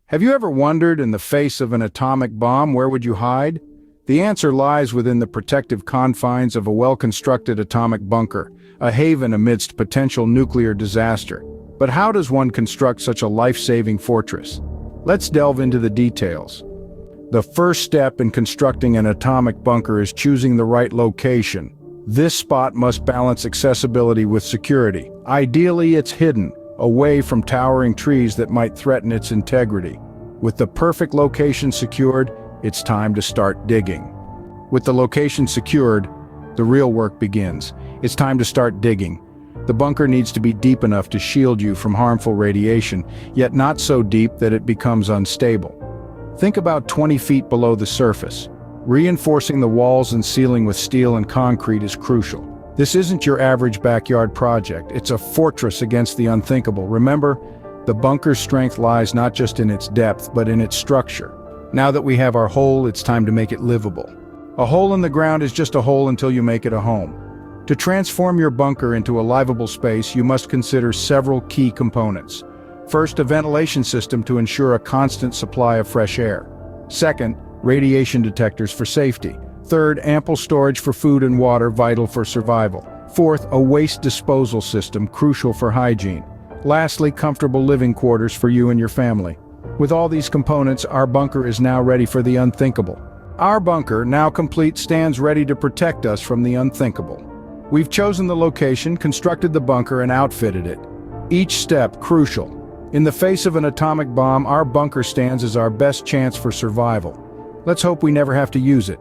Have you ever wondered, in the face of an atomic bomb, where would you hide? The answer lies within the protective confines of a well-constructed atomic bunker, a haven amidst potential nuclear disaster. But how does one construct such a life-saving fortress? Let's delve into the details. The first step in constructing an atomic bunker is choosing the right location. This spot must balance accessibility with security. Ideally, it's hidden, away from towering trees that might threaten its integrity. With the perfect location secured, it's time to start digging. With the location secured, the real work begins. It's time to start digging. The bunker needs to be deep enough to shield you from harmful radiation, yet not so deep that it becomes unstable. Think about 20 feet below the surface. Reinforcing the walls and ceiling with steel and concrete is crucial. This isn't your average backyard project. It's a fortress against the unthinkable. Remember, the bunker's strength lies not just in its depth, but in its structure. Now that we have our hole, it's time to make it livable. A hole in the ground is just a hole until you make it a home. To transform your bunker into a livable space, you must consider several key components. First, a ventilation system to ensure a constant supply of fresh air. Second, radiation detectors for safety. Third, ample storage for food and water, vital for survival. Fourth, a waste disposal system, crucial for hygiene. Lastly, comfortable living quarters for you and your family. With all these components, our bunker is now ready for the unthinkable. Our bunker, now complete, stands ready to protect us from the unthinkable. We've chosen the location, constructed the bunker, and outfitted it. Each step crucial. In the face of an atomic bomb, our bunker stands as our best chance for survival. Let's hope we never have to use it.